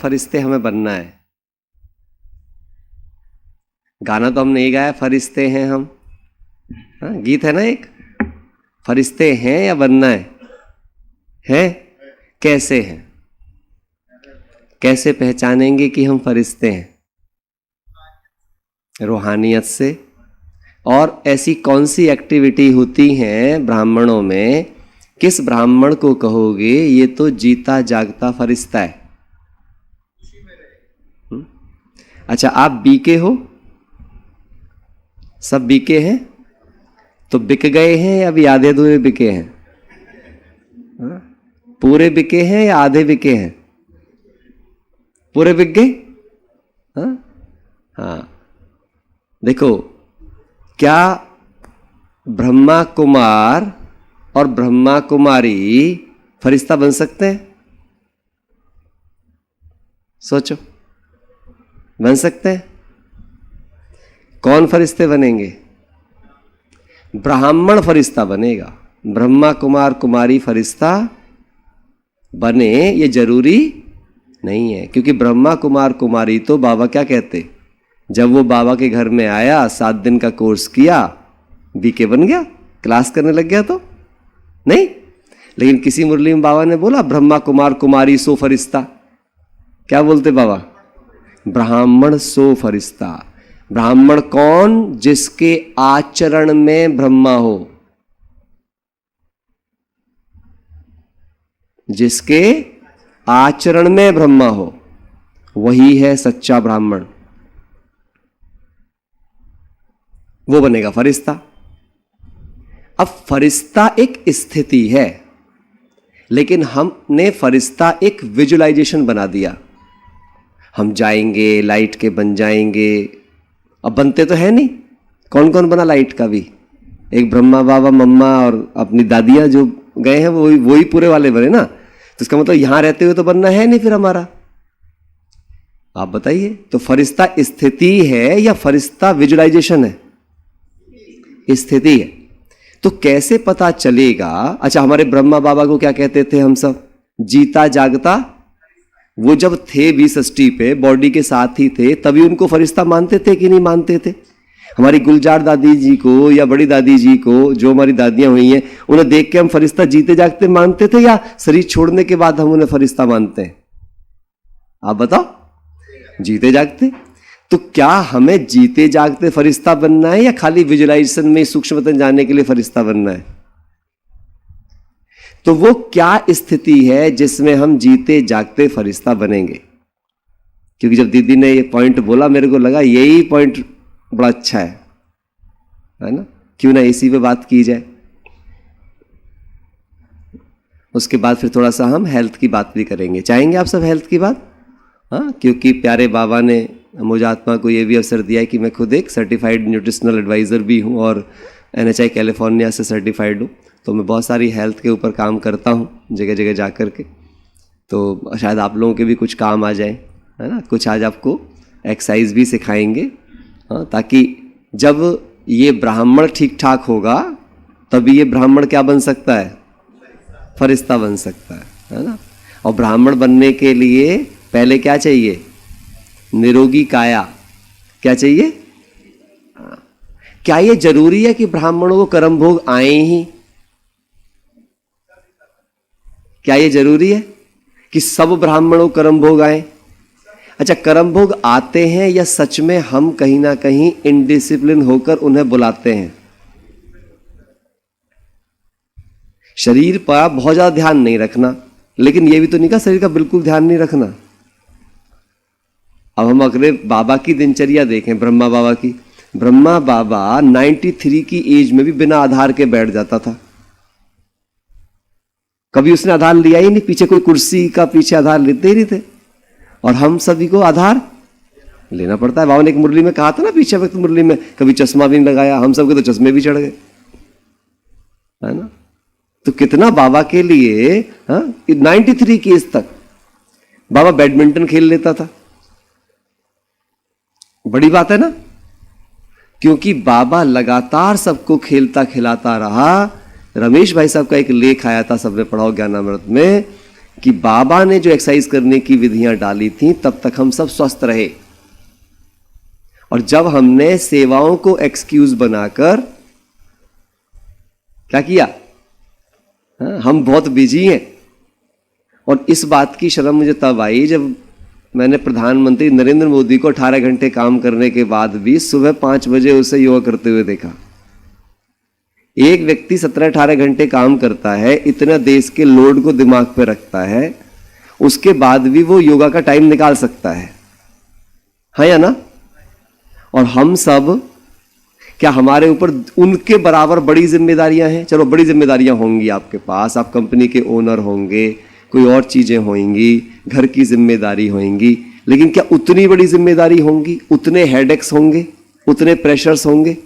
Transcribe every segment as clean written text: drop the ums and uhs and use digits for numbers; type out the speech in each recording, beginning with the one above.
फरिश्ते हमें बनना है। गाना तो हमने ये गाया, फरिश्ते हैं हम, हाँ, गीत है ना एक, फरिश्ते हैं या बनना है? कैसे हैं? कैसे पहचानेंगे कि हम फरिश्ते हैं? रूहानियत से। और ऐसी कौन सी एक्टिविटी होती हैं ब्राह्मणों में, किस ब्राह्मण को कहोगे ये तो जीता जागता फरिश्ता है? अच्छा, आप बीके हो? सब बीके हैं? तो बिक गए हैं या अभी आधे अधूरे बिके हैं? पूरे बिके हैं या आधे बिके हैं? पूरे बिक गए? हाँ, देखो, क्या ब्रह्मा कुमार और ब्रह्मा कुमारी फरिश्ता बन सकते हैं? सोचो, बन सकते हैं? कौन फरिश्ते बनेंगे? ब्राह्मण फरिश्ता बनेगा। ब्रह्मा कुमार कुमारी फरिश्ता बने ये जरूरी नहीं है, क्योंकि ब्रह्मा कुमार कुमारी तो बाबा क्या कहते, जब वो बाबा के घर में आया 7 दिन का कोर्स किया, बीके बन गया, क्लास करने लग गया तो नहीं। लेकिन किसी मुरली में बाबा ने बोला ब्रह्मा कुमार कुमारी सो फरिश्ता, क्या बोलते बाबा? ब्राह्मण सो फरिश्ता। ब्राह्मण कौन? जिसके आचरण में ब्रह्मा हो, जिसके आचरण में ब्रह्मा हो, वही है सच्चा ब्राह्मण, वो बनेगा फरिश्ता। अब फरिश्ता एक स्थिति है, लेकिन हमने फरिश्ता एक विजुअलाइजेशन बना दिया। हम जाएंगे लाइट के बन जाएंगे, अब बनते तो है नहीं। कौन कौन बना लाइट का भी? एक ब्रह्मा बाबा, मम्मा और अपनी दादियां जो गए हैं वही पूरे वाले बने ना। तो इसका मतलब यहां रहते हुए तो बनना है नहीं फिर हमारा। आप बताइए, तो फरिश्ता स्थिति है या फरिश्ता विजुअलाइजेशन है? स्थिति है। तो कैसे पता चलेगा? अच्छा, हमारे ब्रह्मा बाबा को क्या कहते थे हम सब? जीता जागता। वो जब थे 20 पे बॉडी के साथ ही थे, तभी उनको फरिश्ता मानते थे कि नहीं मानते थे? हमारी गुलजार दादी जी को या बड़ी दादी जी को, जो हमारी दादियां हुई हैं, उन्हें देख के हम फरिश्ता जीते जागते मानते थे या शरीर छोड़ने के बाद हम उन्हें फरिश्ता मानते हैं? आप बताओ। जीते जागते। तो क्या हमें जीते जागते फरिश्ता बनना है या खाली विजुअलाइजेशन में सूक्ष्मतम जानने के लिए फरिश्ता बनना है? तो वो क्या स्थिति है जिसमें हम जीते जागते फरिश्ता बनेंगे? क्योंकि जब दीदी ने ये पॉइंट बोला, मेरे को लगा यही पॉइंट बड़ा अच्छा है ना? क्यों ना इसी पे बात की जाए। उसके बाद फिर थोड़ा सा हम हेल्थ की बात भी करेंगे। चाहेंगे आप सब हेल्थ की बात? हाँ, क्योंकि प्यारे बाबा ने मुझे आत्मा को ये भी अवसर दिया है कि मैं खुद एक सर्टिफाइड न्यूट्रिशनल एडवाइज़र भी हूँ और NHI कैलिफोर्निया से सर्टिफाइड हूँ। तो मैं बहुत सारी हेल्थ के ऊपर काम करता हूँ जगह जगह जा कर के। तो शायद आप लोगों के भी कुछ काम आ जाए, है ना? कुछ आज आपको एक्सरसाइज भी सिखाएंगे, हाँ, ताकि जब ये ब्राह्मण ठीक ठाक होगा तभी ये ब्राह्मण क्या बन सकता है? फरिश्ता बन सकता है ना? और ब्राह्मण बनने के लिए पहले क्या चाहिए? निरोगी काया। क्या चाहिए? क्या ये जरूरी है कि ब्राह्मणों को कर्म भोग आए ही? क्या ये जरूरी है कि सब ब्राह्मणों को कर्म भोग आए? अच्छा, कर्म भोग आते हैं या सच में हम कहीं ना कहीं इनडिसिप्लिन होकर उन्हें बुलाते हैं? शरीर पर बहुत ज्यादा ध्यान नहीं रखना, लेकिन यह भी तो नहीं कहा शरीर का बिल्कुल ध्यान नहीं रखना। अब हम अगले बाबा की दिनचर्या देखें, ब्रह्मा बाबा की। ब्रह्मा बाबा 93 की एज में भी बिना आधार के बैठ जाता था। कभी उसने आधार लिया ही नहीं, पीछे कोई कुर्सी का पीछे आधार लेते ही नहीं थे। और हम सभी को आधार लेना पड़ता है। बाबा ने एक मुरली में कहा था ना, पीछे वक्त मुरली में, कभी चश्मा भी नहीं लगाया। हम सबके तो चश्मे भी चढ़ गए, है ना? तो कितना बाबा के लिए, हाँ, 93 की एज तक बाबा बैडमिंटन खेल लेता था। बड़ी बात है ना? क्योंकि बाबा लगातार सबको खेलता खिलाता रहा। रमेश भाई साहब का एक लेख आया था, सबने पढ़ाओ ज्ञानामृत में, कि बाबा ने जो एक्सरसाइज करने की विधियां डाली थी तब तक हम सब स्वस्थ रहे, और जब हमने सेवाओं को एक्सक्यूज बनाकर क्या किया, हम बहुत बिजी हैं। और इस बात की शर्म मुझे तब आई जब मैंने प्रधानमंत्री नरेंद्र मोदी को 18 घंटे काम करने के बाद भी सुबह 5 बजे उसे योगा करते हुए देखा। एक व्यक्ति 17-18 घंटे काम करता है, इतना देश के लोड को दिमाग पे रखता है, उसके बाद भी वो योगा का टाइम निकाल सकता है, हाँ या ना? और हम सब, क्या हमारे ऊपर उनके बराबर बड़ी जिम्मेदारियां हैं? चलो बड़ी जिम्मेदारियां होंगी आपके पास, आप कंपनी के ओनर होंगे, कोई और चीजें होंगी, घर की जिम्मेदारी होंगी, लेकिन क्या उतनी बड़ी जिम्मेदारी होंगी? उतने हेडेक्स होंगे? उतने प्रेशर्स होंगे?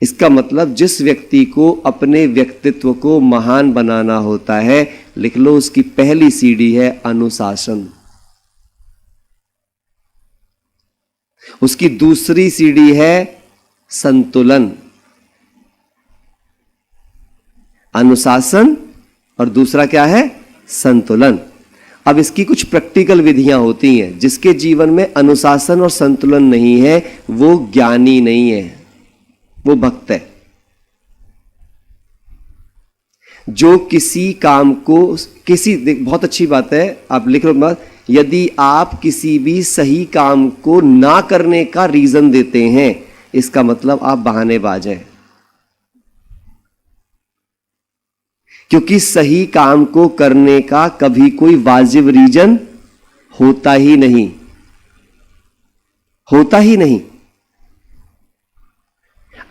इसका मतलब जिस व्यक्ति को अपने व्यक्तित्व को महान बनाना होता है, लिख लो, उसकी पहली सीढ़ी है अनुशासन, उसकी दूसरी सीढ़ी है संतुलन। अनुशासन और दूसरा क्या है? संतुलन। अब इसकी कुछ प्रैक्टिकल विधियां होती हैं। जिसके जीवन में अनुशासन और संतुलन नहीं है वो ज्ञानी नहीं है, वो भक्त है। जो किसी काम को बहुत अच्छी बात है, आप लिख लो बात, यदि आप किसी भी सही काम को ना करने का रीजन देते हैं, इसका मतलब आप बहानेबाज हैं, क्योंकि सही काम को करने का कभी कोई वाजिब रीजन होता ही नहीं, होता ही नहीं।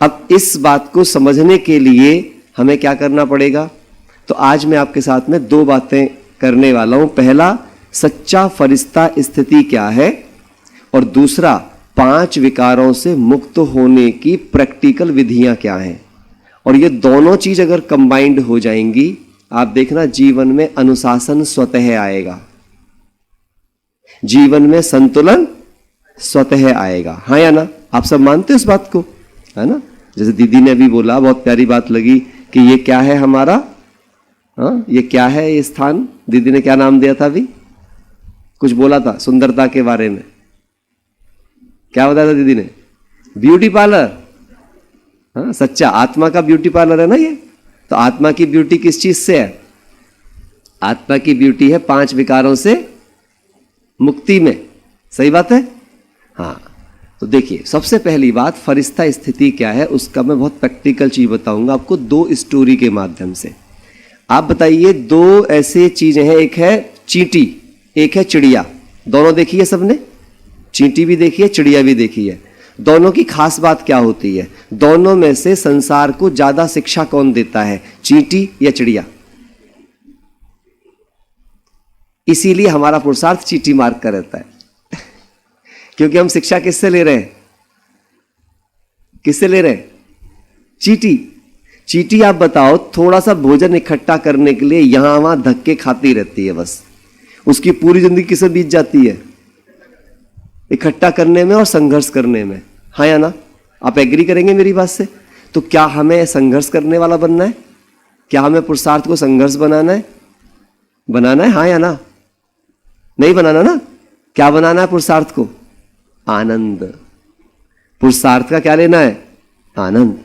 अब इस बात को समझने के लिए हमें क्या करना पड़ेगा? तो आज मैं आपके साथ में 2 बातें करने वाला हूं। पहला, सच्चा फरिश्ता स्थिति क्या है, और दूसरा, 5 विकारों से मुक्त होने की प्रैक्टिकल विधियां क्या हैं। और ये दोनों चीज अगर कंबाइंड हो जाएंगी, आप देखना जीवन में अनुशासन स्वतः आएगा, जीवन में संतुलन स्वतः आएगा, हाँ या ना? आप सब मानते हो इस बात को, है ना? जैसे दीदी ने अभी बोला, बहुत प्यारी बात लगी कि ये क्या है हमारा, हाँ, ये क्या है ये स्थान? दीदी ने क्या नाम दिया था अभी? कुछ बोला था सुंदरता के बारे में, क्या बताया था दीदी ने? Beauty parlour. हाँ, सच्चा आत्मा का ब्यूटी पार्लर है ना ये। तो आत्मा की ब्यूटी किस चीज से है? आत्मा की ब्यूटी है 5 विकारों से मुक्ति में। सही बात है? हाँ। तो देखिए, सबसे पहली बात, फरिश्ता स्थिति क्या है उसका मैं बहुत प्रैक्टिकल चीज बताऊंगा आपको 2 स्टोरी के माध्यम से। आप बताइए, 2 ऐसे चीजें हैं, एक है चींटी, एक है चिड़िया। दोनों देखी है सबने? चींटी भी देखी है, चिड़िया भी देखी है। दोनों की खास बात क्या होती है? दोनों में से संसार को ज्यादा शिक्षा कौन देता है, चींटी या चिड़िया? इसीलिए हमारा पुरुषार्थ चींटी मार्ग का रहता है क्योंकि हम शिक्षा किससे ले रहे हैं? किससे ले रहे हैं? चींटी। चींटी आप बताओ, थोड़ा सा भोजन इकट्ठा करने के लिए यहां वहां धक्के खाती रहती है, बस उसकी पूरी जिंदगी किससे बीत जाती है? इकट्ठा करने में और संघर्ष करने में, हाँ या ना? आप एग्री करेंगे मेरी बात से? तो क्या हमें संघर्ष करने वाला बनना है? क्या हमें पुरुषार्थ को संघर्ष बनाना है? बनाना है, हाँ या ना? नहीं बनाना ना? क्या बनाना है पुरुषार्थ को? आनंद। पुरुषार्थ का क्या लेना है? आनंद।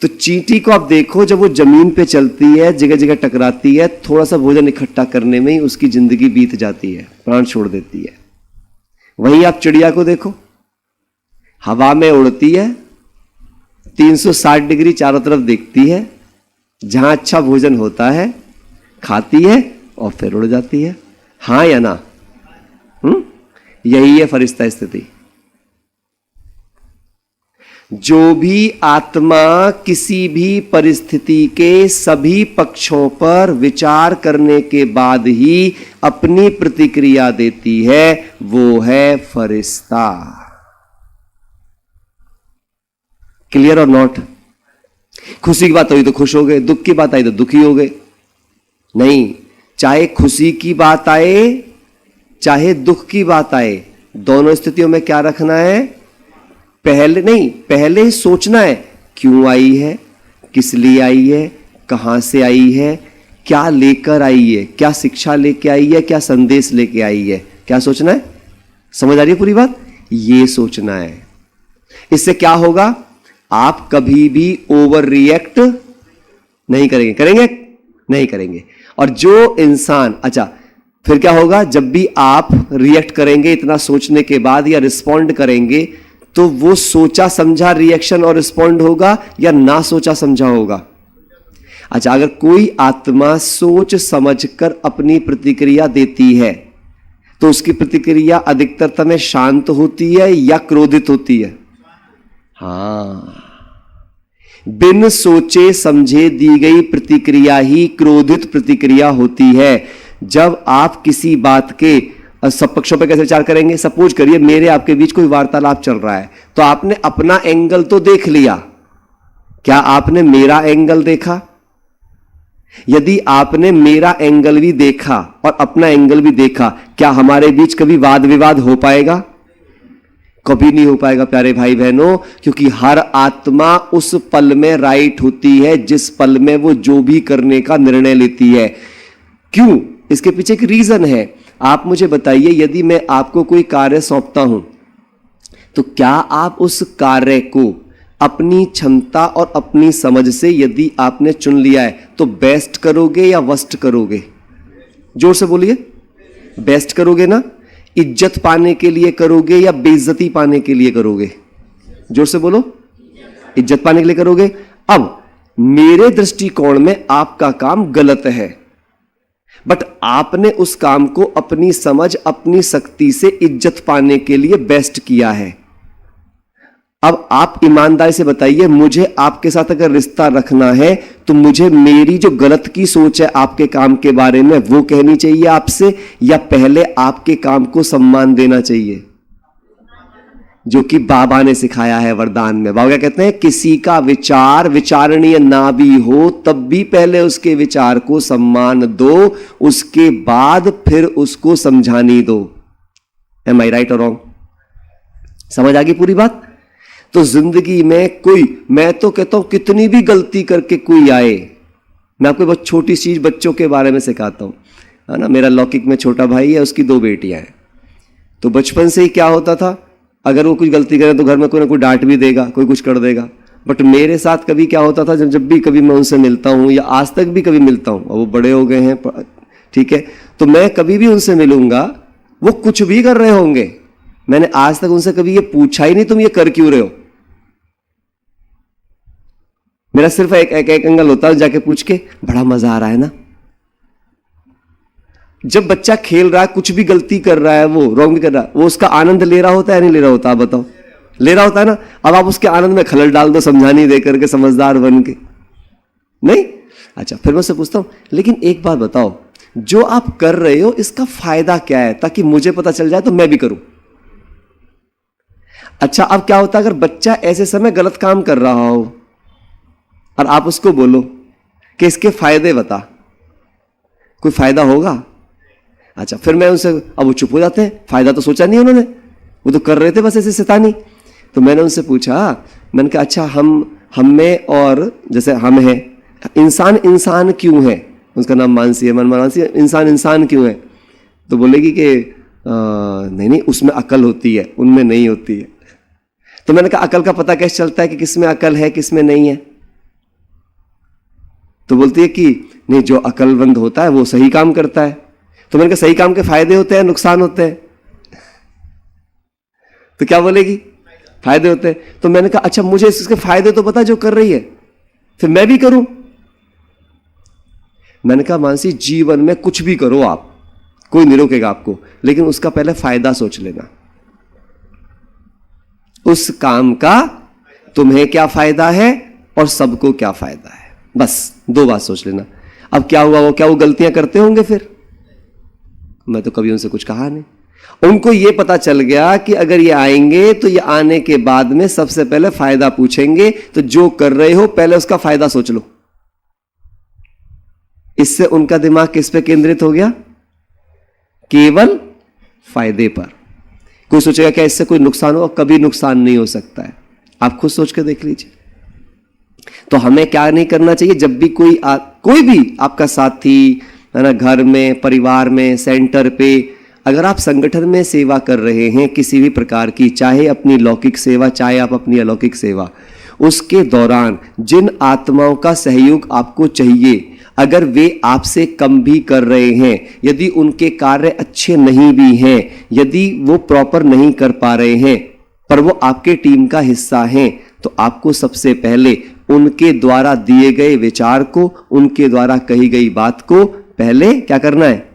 तो चींटी को आप देखो, जब वो जमीन पे चलती है, जगह जगह टकराती है, थोड़ा सा भोजन इकट्ठा करने में ही उसकी जिंदगी बीत जाती है, प्राण छोड़ देती है। वहीं आप चिड़िया को देखो, हवा में उड़ती है, 360 डिग्री चारों तरफ देखती है, जहां अच्छा भोजन होता है खाती है और फिर उड़ जाती है, हाँ या ना? यही है फरिश्ता स्थिति। जो भी आत्मा किसी भी परिस्थिति के सभी पक्षों पर विचार करने के बाद ही अपनी प्रतिक्रिया देती है, वो है फरिश्ता। क्लियर और नॉट? खुशी की बात हुई तो खुश हो गए, दुख की बात आई तो दुखी हो गए। नहीं, चाहे खुशी की बात आए चाहे दुख की बात आए, दोनों स्थितियों में क्या रखना है? पहले सोचना है, क्यों आई है, किस लिए आई है, कहां से आई है, क्या लेकर आई है, क्या शिक्षा लेके आई है, क्या संदेश लेके आई है, क्या सोचना है? समझ आ रही है पूरी बात? ये सोचना है। इससे क्या होगा? आप कभी भी ओवर रिएक्ट नहीं करेंगे। करेंगे? नहीं करेंगे। और जो इंसान, अच्छा फिर क्या होगा? जब भी आप रिएक्ट करेंगे इतना सोचने के बाद या रिस्पॉन्ड करेंगे, तो वो सोचा समझा रिएक्शन और रिस्पॉन्ड होगा या ना सोचा समझा होगा? अच्छा, अगर कोई आत्मा सोच समझकर अपनी प्रतिक्रिया देती है तो उसकी प्रतिक्रिया अधिकतर समय शांत होती है या क्रोधित होती है? हाँ, बिन सोचे समझे दी गई प्रतिक्रिया ही क्रोधित प्रतिक्रिया होती है। जब आप किसी बात के सब पक्षों पर कैसे विचार करेंगे? सपोज करिए मेरे आपके बीच कोई वार्तालाप चल रहा है, तो आपने अपना एंगल तो देख लिया, क्या आपने मेरा एंगल देखा? यदि आपने मेरा एंगल भी देखा और अपना एंगल भी देखा, क्या हमारे बीच कभी वाद विवाद हो पाएगा? कभी नहीं हो पाएगा प्यारे भाई बहनों, क्योंकि हर आत्मा उस पल में राइट होती है जिस पल में वो जो भी करने का निर्णय लेती है। क्यों? इसके पीछे एक रीजन है। आप मुझे बताइए, यदि मैं आपको कोई कार्य सौंपता हूं तो क्या आप उस कार्य को अपनी क्षमता और अपनी समझ से, यदि आपने चुन लिया है, तो बेस्ट करोगे या वर्स्ट करोगे? जोर से बोलिए। बेस्ट करोगे ना? इज्जत पाने के लिए करोगे या बेइज्जती पाने के लिए करोगे? जोर से बोलो। इज्जत पाने के लिए करोगे। अब मेरे दृष्टिकोण में आपका काम गलत है, बट आपने उस काम को अपनी समझ अपनी शक्ति से इज्जत पाने के लिए बेस्ट किया है। अब आप ईमानदारी से बताइए, मुझे आपके साथ अगर रिश्ता रखना है तो मुझे मेरी जो गलत की सोच है आपके काम के बारे में वो कहनी चाहिए आपसे, या पहले आपके काम को सम्मान देना चाहिए? जो कि बाबा ने सिखाया है वरदान में। बाबा क्या कहते हैं? किसी का विचार विचारणीय ना भी हो तब भी पहले उसके विचार को सम्मान दो, उसके बाद फिर उसको समझानी दो। एम आई राइट और रॉन्ग? समझ आ गई पूरी बात? तो जिंदगी में कोई, मैं तो कहता हूं कितनी भी गलती करके कोई आए, मैं आपको बहुत छोटी चीज बच्चों के बारे में सिखाता हूं, है ना। मेरा लौकिक में छोटा भाई है, उसकी 2 बेटियां हैं। तो बचपन से ही क्या होता था, अगर वो कुछ गलती करे तो घर में कोई ना कोई डांट भी देगा, कोई कुछ कर देगा। बट मेरे साथ कभी क्या होता था, जब भी कभी मैं उनसे मिलता हूं या आज तक भी कभी मिलता हूं, और वो बड़े हो गए हैं, ठीक है, तो मैं कभी भी उनसे मिलूंगा, वो कुछ भी कर रहे होंगे, मैंने आज तक उनसे कभी ये पूछा ही नहीं तुम ये कर क्यों रहे हो। मेरा सिर्फ एक एंगल होता है, जाके पूछ के बड़ा मजा आ रहा है ना। जब बच्चा खेल रहा है, कुछ भी गलती कर रहा है, वो रॉन्ग भी कर रहा है, वो उसका आनंद ले रहा होता है या नहीं ले रहा होता? आप बताओ। ले रहा होता है ना। अब आप उसके आनंद में खलल डाल दो, समझानी दे करके, समझदार बन के, नहीं? अच्छा, फिर मैं उससे पूछता हूं, लेकिन एक बात बताओ, जो आप कर रहे हो इसका फायदा क्या है, ताकि मुझे पता चल जाए तो मैं भी करूं। अच्छा, अब क्या होता है अगर बच्चा ऐसे समय गलत काम कर रहा हो और आप उसको बोलो कि इसके फायदे बता, कोई फायदा होगा? अच्छा, फिर मैं उनसे, अब वो चुप हो जाते हैं, फायदा तो सोचा नहीं उन्होंने, वो तो कर रहे थे बस ऐसे शैतानी। तो मैंने उनसे पूछा, मैंने कहा अच्छा हम में, और जैसे हम हैं, इंसान क्यों है? उसका नाम मानसी है, मानसी, इंसान क्यों है? तो बोलेगी कि नहीं उसमें अकल होती है, उनमें नहीं होती है। तो मैंने कहा अकल का पता कैसे चलता है कि किसमें अकल है किसमें नहीं है? तो बोलती है कि नहीं, जो अकलमंद होता है वो सही काम करता है। तो मैंने कहा सही काम के फायदे होते हैं नुकसान होते हैं? तो क्या बोलेगी? फायदे होते हैं। तो मैंने कहा अच्छा मुझे इसके फायदे तो पता जो कर रही है, फिर मैं भी करूं। मैंने कहा मानसी, जीवन में कुछ भी करो आप, कोई नहीं रोकेगा आपको, लेकिन उसका पहले फायदा सोच लेना। उस काम का तुम्हें क्या फायदा है और सबको क्या फायदा है, बस 2 बात सोच लेना। अब क्या हुआ, क्या वो गलतियां करते होंगे? फिर मैं तो कभी उनसे कुछ कहा नहीं। उनको ये पता चल गया कि अगर ये आएंगे तो ये आने के बाद में सबसे पहले फायदा पूछेंगे, तो जो कर रहे हो पहले उसका फायदा सोच लो। इससे उनका दिमाग किस पे केंद्रित हो गया? केवल फायदे पर। कोई सोचेगा क्या इससे कोई नुकसान होगा? कभी नुकसान नहीं हो सकता है, आप खुद सोच कर देख लीजिए। तो हमें क्या नहीं करना चाहिए, जब भी कोई भी आपका साथी है ना, घर में, परिवार में, सेंटर पे, अगर आप संगठन में सेवा कर रहे हैं किसी भी प्रकार की, चाहे अपनी लौकिक सेवा, चाहे आप अपनी अलौकिक सेवा, उसके दौरान जिन आत्माओं का सहयोग आपको चाहिए, अगर वे आपसे कम भी कर रहे हैं, यदि उनके कार्य अच्छे नहीं भी हैं, यदि वो प्रॉपर नहीं कर पा रहे हैं, पर वो आपके टीम का हिस्सा हैं, तो आपको सबसे पहले उनके द्वारा दिए गए विचार को, उनके द्वारा कही गई बात को पहले क्या करना है,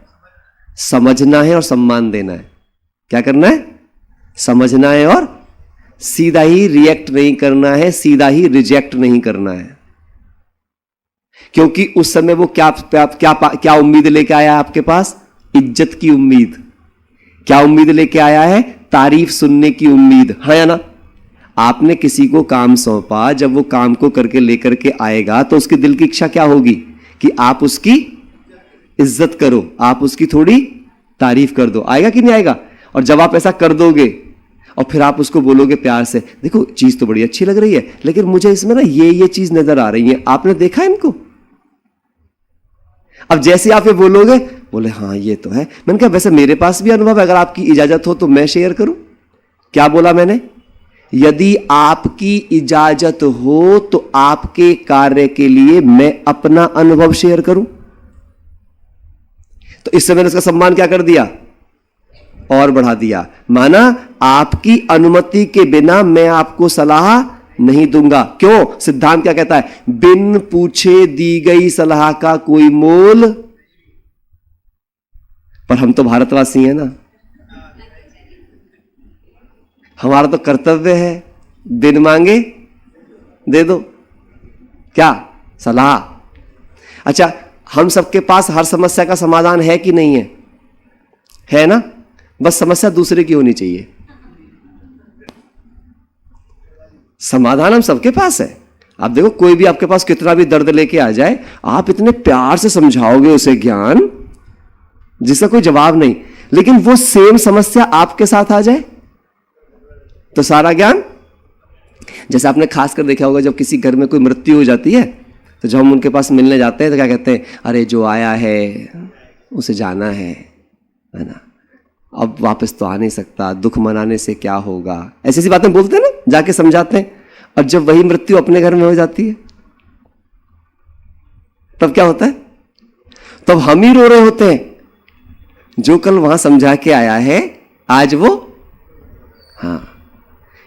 समझना है और सम्मान देना है। क्या करना है, समझना है और सीधा ही रिएक्ट नहीं करना है, सीधा ही रिजेक्ट नहीं करना है। क्योंकि उस समय वो क्या उम्मीद लेके आया है आपके पास, इज्जत की उम्मीद। क्या उम्मीद लेके आया है, तारीफ सुनने की उम्मीद, हाँ या ना। आपने किसी को काम सौंपा, जब वो काम को करके लेकर के आएगा तो उसके दिल की इच्छा क्या होगी कि आप उसकी इज्जत करो, आप उसकी थोड़ी तारीफ कर दो, आएगा कि नहीं आएगा। और जब आप ऐसा कर दोगे और फिर आप उसको बोलोगे प्यार से, देखो चीज तो बड़ी अच्छी लग रही है, लेकिन मुझे इसमें ना ये चीज नजर आ रही है, आपने देखा इनको। अब जैसे आप ये बोलोगे, बोले हाँ ये तो है, मैंने कहा वैसे मेरे पास भी अनुभव है, अगर आपकी इजाजत हो तो मैं शेयर करूं। क्या बोला मैंने, यदि आपकी इजाजत हो तो आपके कार्य के लिए मैं अपना अनुभव शेयर करूं। तो इससे मैंने उसका सम्मान क्या कर दिया, और बढ़ा दिया। माना आपकी अनुमति के बिना मैं आपको सलाह नहीं दूंगा। क्यों, सिद्धांत क्या कहता है, बिन पूछे दी गई सलाह का कोई मोल। पर हम तो भारतवासी हैं ना, हमारा तो कर्तव्य है बिन मांगे दे दो। क्या सलाह। अच्छा, हम सबके पास हर समस्या का समाधान है कि नहीं है, है ना। बस समस्या दूसरे की होनी चाहिए, समाधान हम सबके पास है। आप देखो, कोई भी आपके पास कितना भी दर्द लेके आ जाए, आप इतने प्यार से समझाओगे उसे ज्ञान जिसका कोई जवाब नहीं, लेकिन वो सेम समस्या आपके साथ आ जाए तो सारा ज्ञान। जैसे आपने खासकर देखा होगा, जब किसी घर में कोई मृत्यु हो जाती है तो जब हम उनके पास मिलने जाते हैं तो क्या कहते हैं, अरे जो आया है उसे जाना है ना, अब वापस तो आ नहीं सकता, दुख मनाने से क्या होगा, ऐसी ऐसी बातें बोलते हैं ना, जाके समझाते हैं। और जब वही मृत्यु अपने घर में हो जाती है तब क्या होता है, तब हम ही रो रहे होते हैं। जो कल वहां समझा के आया है आज वो, हाँ,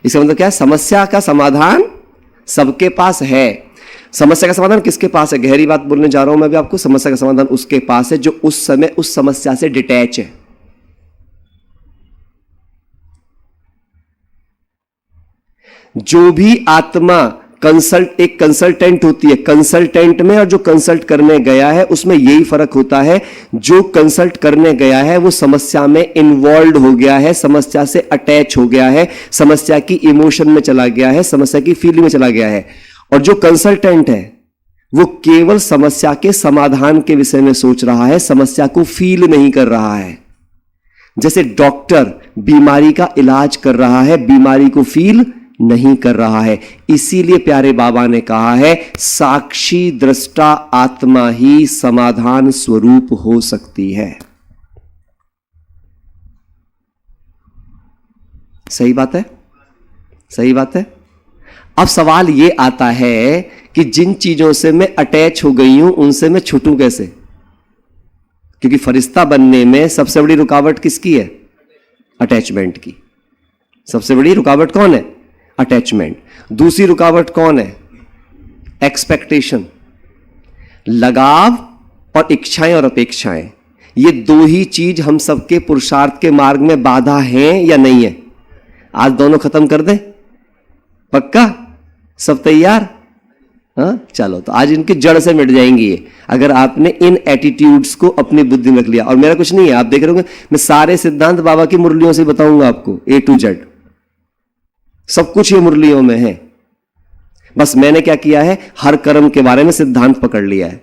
इसका मतलब क्या है, समस्या का समाधान सबके पास है। समस्या का समाधान किसके पास है, गहरी बात बोलने जा रहा हूं मैं भी आपको। समस्या का समाधान उसके पास है जो उस समय उस समस्या से डिटैच है। जो भी आत्मा एक कंसल्टेंट होती है, कंसल्टेंट में और जो कंसल्ट करने गया है उसमें यही फर्क होता है। जो कंसल्ट करने गया है वो समस्या में इन्वॉल्व हो गया है, समस्या से अटैच हो गया है, समस्या की इमोशन में चला गया है, समस्या की फीलिंग में चला गया है। और जो कंसल्टेंट है वो केवल समस्या के समाधान के विषय में सोच रहा है, समस्या को फील नहीं कर रहा है। जैसे डॉक्टर बीमारी का इलाज कर रहा है, बीमारी को फील नहीं कर रहा है। इसीलिए प्यारे बाबा ने कहा है, साक्षी दृष्टा आत्मा ही समाधान स्वरूप हो सकती है। सही बात है, सही बात है। अब सवाल यह आता है कि जिन चीजों से मैं अटैच हो गई हूं उनसे मैं छूटूं कैसे। क्योंकि फरिश्ता बनने में सबसे बड़ी रुकावट किसकी है, अटैचमेंट की। सबसे बड़ी रुकावट कौन है, अटैचमेंट। दूसरी रुकावट कौन है, एक्सपेक्टेशन, लगाव, और इच्छाएं और अपेक्षाएं। ये दो ही चीज हम सबके पुरुषार्थ के मार्ग में बाधा हैं या नहीं है। आज दोनों खत्म कर दें, पक्का, सब तैयार। हाँ चलो, तो आज इनकी जड़ से मिट जाएंगी ये, अगर आपने इन एटीट्यूड्स को अपनी बुद्धि में रख लिया। और मेरा कुछ नहीं है, आप देख रहे होंगे मैं सारे सिद्धांत बाबा की मुरलियों से बताऊंगा आपको, A to Z सब कुछ ये मुरलियों में है। बस मैंने क्या किया है, हर कर्म के बारे में सिद्धांत पकड़ लिया है।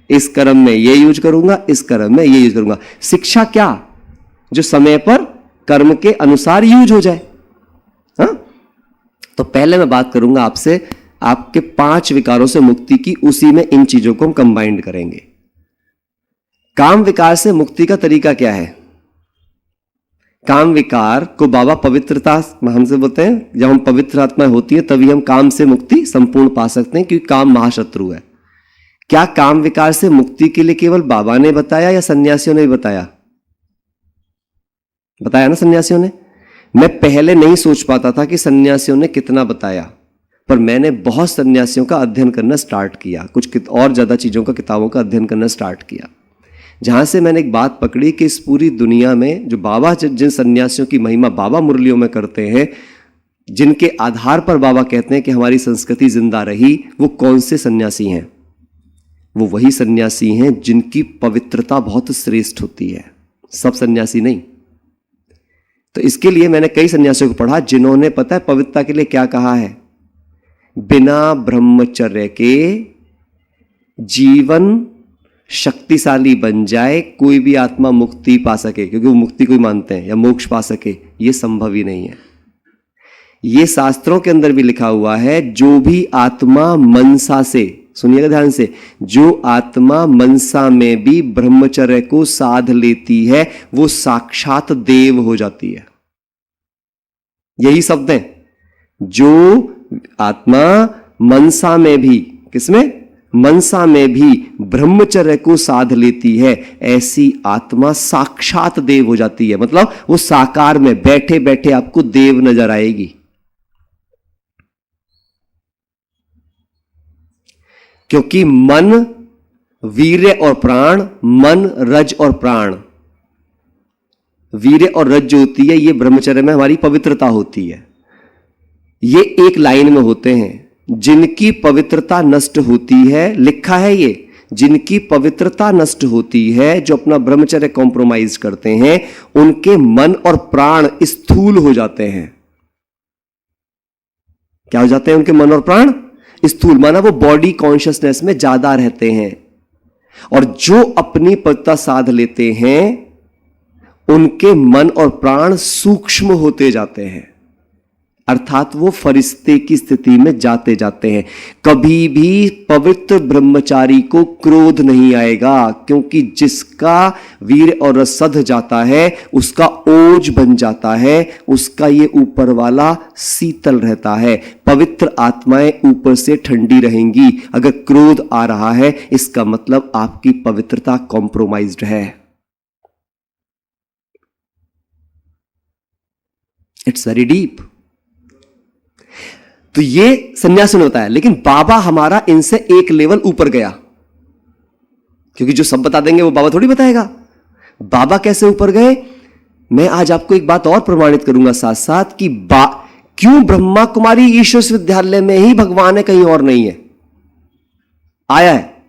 इस कर्म में ये यूज करूंगा, इस कर्म में ये यूज करूंगा। शिक्षा क्या, जो समय पर कर्म के अनुसार यूज हो जाए। हाँ, तो पहले मैं बात करूंगा आपसे आपके 5 विकारों से मुक्ति की, उसी में इन चीजों को हम कंबाइंड करेंगे। काम विकार से मुक्ति का तरीका क्या है? काम विकार को बाबा पवित्रता हमसे बोलते हैं, जब हम पवित्र आत्मा होती है तभी हम काम से मुक्ति संपूर्ण पा सकते हैं, क्योंकि काम महाशत्रु है। क्या काम विकार से मुक्ति के लिए केवल बाबा ने बताया या सन्यासियों ने भी बताया? बताया ना सन्यासियों ने। मैं पहले नहीं सोच पाता था कि सन्यासियों ने कितना बताया, पर मैंने बहुत सन्यासियों का अध्ययन करना स्टार्ट किया, कुछ और ज्यादा चीजों का, किताबों का अध्ययन करना स्टार्ट किया, जहां से मैंने एक बात पकड़ी कि इस पूरी दुनिया में जो बाबा जिन सन्यासियों की महिमा बाबा मुरलियों में करते हैं, जिनके आधार पर बाबा कहते हैं कि हमारी संस्कृति जिंदा रही, वो कौन से सन्यासी हैं? वो वही सन्यासी हैं जिनकी पवित्रता बहुत श्रेष्ठ होती है, सब सन्यासी नहीं। तो इसके लिए मैंने कई सन्यासियों को पढ़ा जिन्होंने पता है पवित्रता के लिए क्या कहा है? बिना ब्रह्मचर्य के जीवन शक्तिशाली बन जाए, कोई भी आत्मा मुक्ति पा सके, क्योंकि वो मुक्ति को ही मानते हैं, या मोक्ष पा सके, ये संभव ही नहीं है। ये शास्त्रों के अंदर भी लिखा हुआ है, जो भी आत्मा मनसा से, सुनिएगा ध्यान से, जो आत्मा मनसा में भी ब्रह्मचर्य को साध लेती है, वो साक्षात देव हो जाती है। यही शब्द है, जो आत्मा मनसा में भी, किसमें? मनसा में भी ब्रह्मचर्य को साध लेती है, ऐसी आत्मा साक्षात देव हो जाती है। मतलब वो साकार में बैठे बैठे आपको देव नजर आएगी। क्योंकि मन, वीर्य और प्राण, मन, रज और प्राण, वीर्य और रज जो होती है, ये ब्रह्मचर्य में हमारी पवित्रता होती है। ये एक लाइन में होते हैं। जिनकी पवित्रता नष्ट होती है, लिखा है ये, जिनकी पवित्रता नष्ट होती है, जो अपना ब्रह्मचर्य कॉम्प्रोमाइज करते हैं, उनके मन और प्राण स्थूल हो जाते हैं। क्या हो जाते हैं उनके मन और प्राण? स्थूल, माना वो बॉडी कॉन्शियसनेस में ज्यादा रहते हैं। और जो अपनी पवित्रता साध लेते हैं, उनके मन और प्राण सूक्ष्म होते जाते हैं, अर्थात वो फरिश्ते की स्थिति में जाते जाते हैं। कभी भी पवित्र ब्रह्मचारी को क्रोध नहीं आएगा, क्योंकि जिसका वीर और रस सध जाता है, उसका ओज बन जाता है, उसका ये ऊपर वाला शीतल रहता है। पवित्र आत्माएं ऊपर से ठंडी रहेंगी। अगर क्रोध आ रहा है, इसका मतलब आपकी पवित्रता कॉम्प्रोमाइज्ड है। It's very deep. तो ये सन्यासी ने बताया, लेकिन बाबा हमारा इनसे एक लेवल ऊपर गया, क्योंकि जो सब बता देंगे वो बाबा थोड़ी बताएगा। बाबा कैसे ऊपर गए, मैं आज आपको एक बात और प्रमाणित करूंगा साथ साथ, कि क्यों ब्रह्मा कुमारी ईश्वर विश्वविद्यालय में ही भगवान है, कहीं और नहीं है, आया है।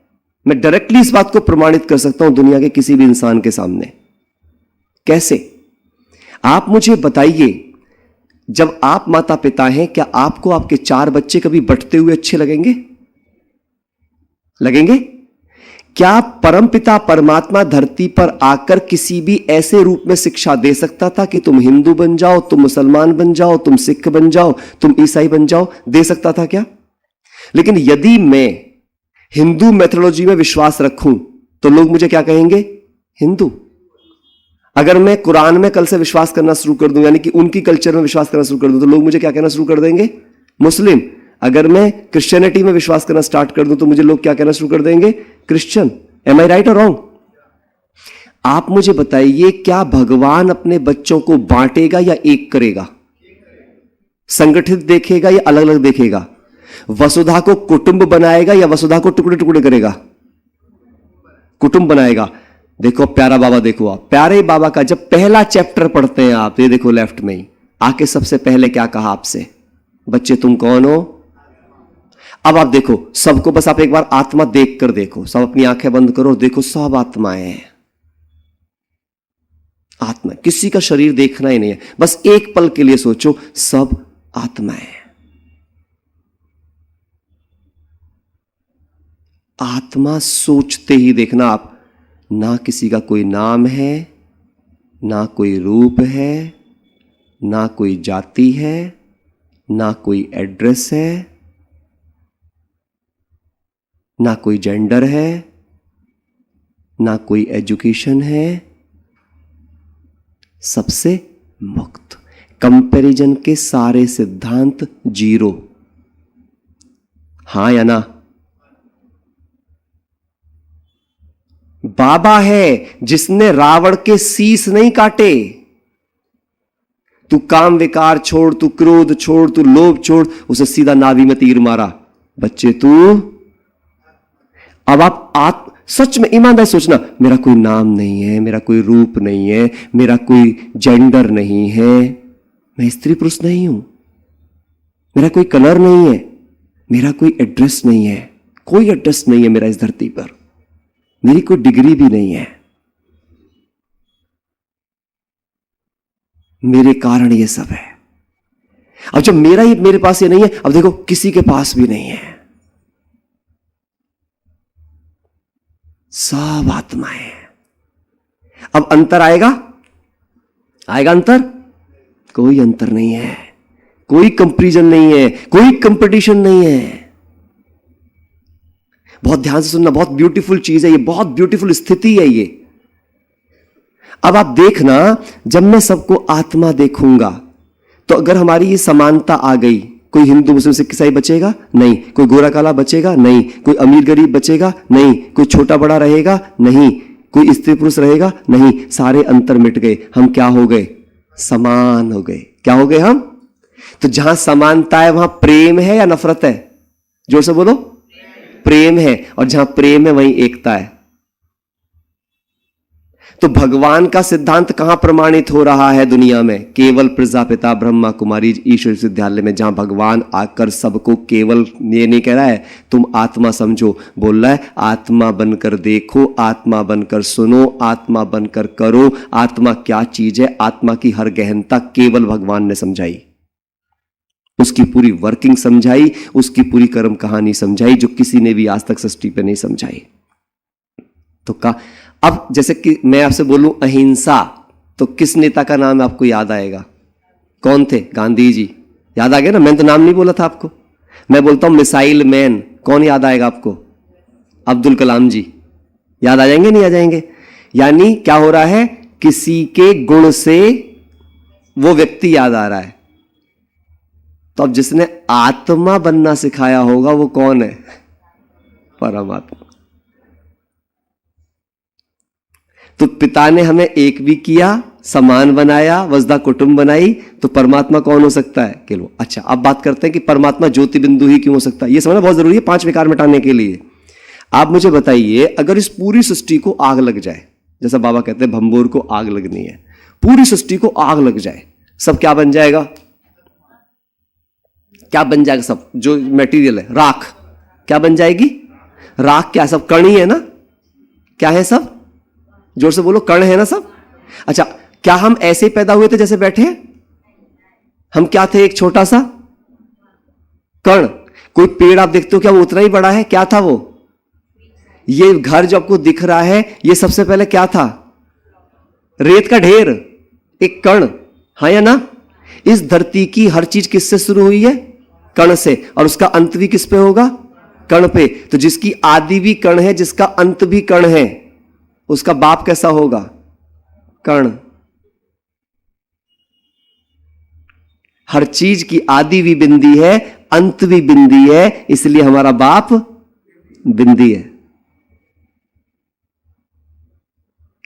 मैं डायरेक्टली इस बात को प्रमाणित कर सकता हूं दुनिया के किसी भी इंसान के सामने। कैसे? आप मुझे बताइए, जब आप माता पिता हैं, क्या आपको आपके 4 बच्चे कभी बंटते हुए अच्छे लगेंगे? लगेंगे? क्या परमपिता परमात्मा धरती पर आकर किसी भी ऐसे रूप में शिक्षा दे सकता था कि तुम हिंदू बन जाओ, तुम मुसलमान बन जाओ, तुम सिख बन जाओ, तुम ईसाई बन जाओ? दे सकता था क्या? लेकिन यदि मैं हिंदू मैथोलॉजी में विश्वास रखूं, तो लोग मुझे क्या कहेंगे? हिंदू। अगर मैं कुरान में कल से विश्वास करना शुरू कर दूं, यानी कि उनकी कल्चर में विश्वास करना शुरू कर दूं, तो लोग मुझे क्या कहना शुरू कर देंगे? मुस्लिम। अगर मैं क्रिश्चियनिटी में विश्वास करना स्टार्ट कर दूं, तो मुझे लोग क्या कहना शुरू कर देंगे? क्रिश्चियन। एम आई राइट और रॉन्ग? आप मुझे बताइए, क्या भगवान अपने बच्चों को बांटेगा या एक करेगा? संगठित देखेगा या अलग अलग देखेगा? वसुधा को कुटुंब बनाएगा या वसुधा को टुकड़े टुकड़े करेगा? कुटुंब बनाएगा। देखो प्यारा बाबा, देखो आप प्यारे बाबा का जब पहला चैप्टर पढ़ते हैं आप, ये देखो लेफ्ट में ही आके सबसे पहले क्या कहा आपसे? बच्चे तुम कौन हो? अब आप देखो सबको, बस आप एक बार आत्मा देख कर देखो, सब अपनी आंखें बंद करो, देखो सब आत्माएं हैं। आत्मा, किसी का शरीर देखना ही नहीं है, बस एक पल के लिए सोचो, सब आत्माएं। आत्मा सोचते ही देखना आप, ना किसी का कोई नाम है, ना कोई रूप है, ना कोई जाति है, ना कोई एड्रेस है, ना कोई जेंडर है, ना कोई एजुकेशन है, सबसे मुक्त। कंपैरिजन के सारे सिद्धांत जीरो। हां या ना? बाबा है जिसने रावण के शीश नहीं काटे। तू काम विकार छोड़, तू क्रोध छोड़, तू लोभ छोड़, उसे सीधा नाभि में तीर मारा। बच्चे तू अब आप सच में ईमानदार सोचना, मेरा कोई नाम नहीं है, मेरा कोई रूप नहीं है, मेरा कोई जेंडर नहीं है, मैं स्त्री पुरुष नहीं हूं, मेरा कोई कलर नहीं है, मेरा कोई एड्रेस नहीं है, कोई एड्रेस नहीं है मेरा इस धरती पर, मेरी कोई डिग्री भी नहीं है, मेरे कारण ये सब है। अब जब मेरे पास ये नहीं है, अब देखो किसी के पास भी नहीं है, सब आत्माएं हैं। अब अंतर आएगा अंतर? कोई अंतर नहीं है, कोई कंपैरिजन नहीं है, कोई कंपटीशन नहीं है। बहुत ध्यान से सुनना, बहुत ब्यूटीफुल चीज है ये, बहुत ब्यूटीफुल स्थिति है ये। अब आप देखना, जब मैं सबको आत्मा देखूंगा तो अगर हमारी ये समानता आ गई, कोई हिंदू मुस्लिम सिख ईसाई बचेगा नहीं, कोई गोरा काला बचेगा नहीं, कोई अमीर गरीब बचेगा नहीं, कोई छोटा बड़ा रहेगा नहीं, कोई स्त्री पुरुष रहेगा नहीं, सारे अंतर मिट गए। हम क्या हो गए? समान हो गए। क्या हो गए हम? तो जहां समानता है वहां प्रेम है या नफरत है? जोर से बोलो। प्रेम है। और जहां प्रेम है वहीं एकता है। तो भगवान का सिद्धांत कहां प्रमाणित हो रहा है दुनिया में? केवल प्रजापिता ब्रह्मा कुमारी ईश्वर विश्वविद्यालय में, जहां भगवान आकर सबको केवल ये नहीं कह रहा है तुम आत्मा समझो, बोल रहा है आत्मा बनकर देखो, आत्मा बनकर सुनो, आत्मा बनकर करो। आत्मा क्या चीज है, आत्मा की हर गहनता केवल भगवान ने समझाई, उसकी पूरी वर्किंग समझाई, उसकी पूरी कर्म कहानी समझाई, जो किसी ने भी आज तक सृष्टि पे नहीं समझाई। तो अब जैसे कि मैं आपसे बोलूं अहिंसा, तो किस नेता का नाम आपको याद आएगा? कौन थे? गांधी जी। याद आ गया ना? मैंने तो नाम नहीं बोला था आपको। मैं बोलता हूं मिसाइल मैन, कौन याद आएगा आपको? अब्दुल कलाम जी। याद आ जाएंगे नहीं आ जाएंगे? यानी क्या हो रहा है, किसी के गुण से वो व्यक्ति याद आ रहा है। तो अब जिसने आत्मा बनना सिखाया होगा वो कौन है? परमात्मा। तो पिता ने हमें एक भी किया, समान बनाया, वसुधा कुटुंब बनाई, तो परमात्मा कौन हो सकता है? केवल। अच्छा, अब बात करते हैं कि परमात्मा ज्योति बिंदु ही क्यों हो सकता है। यह समझना बहुत जरूरी है 5 विकार मिटाने के लिए। आप मुझे बताइए, अगर इस पूरी सृष्टि को आग लग जाए, जैसा बाबा कहते हैं भंबोर को आग लगनी है, पूरी सृष्टि को आग लग जाए, सब क्या बन जाएगा? क्या बन जाएगा? सब जो मटेरियल है, राख क्या बन जाएगी? राख क्या? सब कण ही है ना? क्या है सब? जोर से बोलो, कण है ना सब? अच्छा, क्या हम ऐसे ही पैदा हुए थे जैसे बैठे हैं? हम क्या थे? एक छोटा सा कण। कोई पेड़ आप देखते हो क्या वो उतना ही बड़ा है? क्या था वो? ये घर जो आपको दिख रहा है, ये सबसे पहले क्या था? रेत का ढेर, एक कण। हाँ या ना? इस धरती की हर चीज किससे शुरू हुई है? कण से। और उसका अंत भी किस पे होगा? कण पे। तो जिसकी आदि भी कण है, जिसका अंत भी कण है, उसका बाप कैसा होगा? कण। हर चीज की आदि भी बिंदी है, अंत भी बिंदी है, इसलिए हमारा बाप बिंदी है।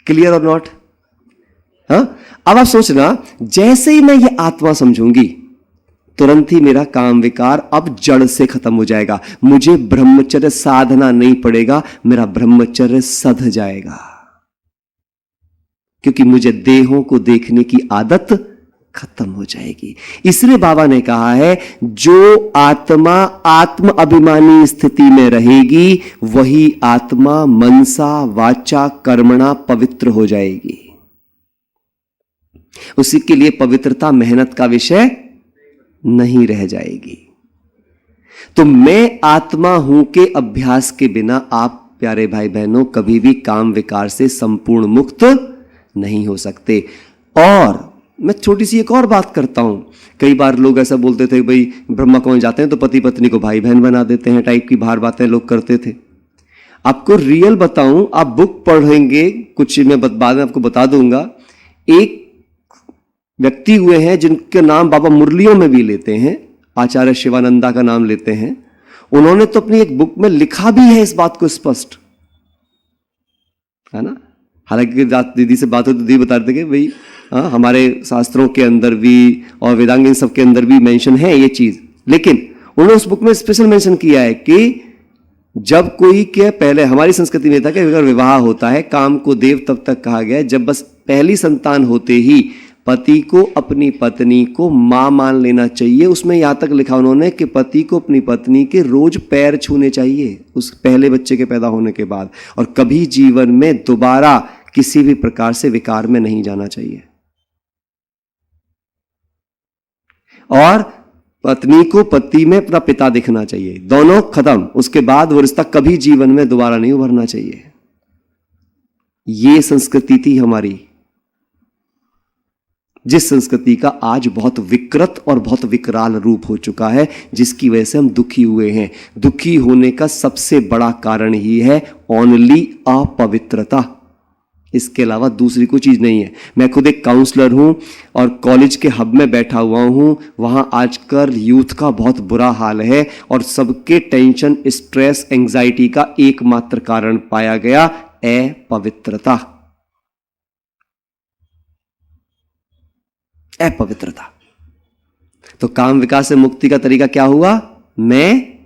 क्लियर और नॉट? हाँ, अब आप सोचना, जैसे ही मैं ये आत्मा समझूंगी, तुरंत ही मेरा काम विकार अब जड़ से खत्म हो जाएगा। मुझे ब्रह्मचर्य साधना नहीं पड़ेगा, मेरा ब्रह्मचर्य सध जाएगा, क्योंकि मुझे देहों को देखने की आदत खत्म हो जाएगी। इसलिए बाबा ने कहा है, जो आत्मा आत्म अभिमानी स्थिति में रहेगी, वही आत्मा मनसा वाचा कर्मणा पवित्र हो जाएगी। उसी के लिए पवित्रता मेहनत का विषय नहीं रह जाएगी। तो मैं आत्मा हूं के अभ्यास के बिना आप प्यारे भाई बहनों कभी भी काम विकार से संपूर्ण मुक्त नहीं हो सकते। और मैं छोटी सी एक और बात करता हूं, कई बार लोग ऐसा बोलते थे, भाई ब्रह्मा कुंज जाते हैं तो पति पत्नी को भाई बहन बना देते हैं, टाइप की बाहर बातें लोग करते थे। आपको रियल बताऊं, आप बुक पढ़ेंगे, कुछ मैं बाद में आपको बता दूंगा। एक व्यक्ति हुए हैं जिनके नाम बाबा मुरलियों में भी लेते हैं, आचार्य शिवानंदा का नाम लेते हैं। उन्होंने तो अपनी एक बुक में लिखा भी है इस बात को स्पष्ट, है ना। हालांकि दीदी से बात हो तो दीदी बता रहे थे कि भाई हमारे शास्त्रों के अंदर भी और वेदांग इन सब के अंदर भी मेंशन है ये चीज, लेकिन उन्होंने उस बुक में स्पेशल मेंशन किया है कि जब कोई के पहले हमारी संस्कृति में था कि अगर विवाह होता है, काम को देव तब तक कहा गया है जब बस पहली संतान होते ही पति को अपनी पत्नी को मां मान लेना चाहिए। उसमें यहां तक लिखा उन्होंने कि पति को अपनी पत्नी के रोज पैर छूने चाहिए उस पहले बच्चे के पैदा होने के बाद, और कभी जीवन में दोबारा किसी भी प्रकार से विकार में नहीं जाना चाहिए, और पत्नी को पति में अपना पिता दिखना चाहिए। दोनों खत्म, उसके बाद वो रिश्ता कभी जीवन में दोबारा नहीं उभरना चाहिए। ये संस्कृति थी हमारी, जिस संस्कृति का आज बहुत विकृत और बहुत विकराल रूप हो चुका है, जिसकी वजह से हम दुखी हुए हैं। दुखी होने का सबसे बड़ा कारण ही है ओनली अपवित्रता, इसके अलावा दूसरी कोई चीज नहीं है। मैं खुद एक काउंसलर हूं और कॉलेज के हब में बैठा हुआ हूं। वहां आजकल यूथ का बहुत बुरा हाल है और सबके टेंशन, स्ट्रेस, एंजाइटी का एकमात्र कारण पाया गया अपवित्रता। अपवित्रता। तो काम विकास से मुक्ति का तरीका क्या हुआ? मैं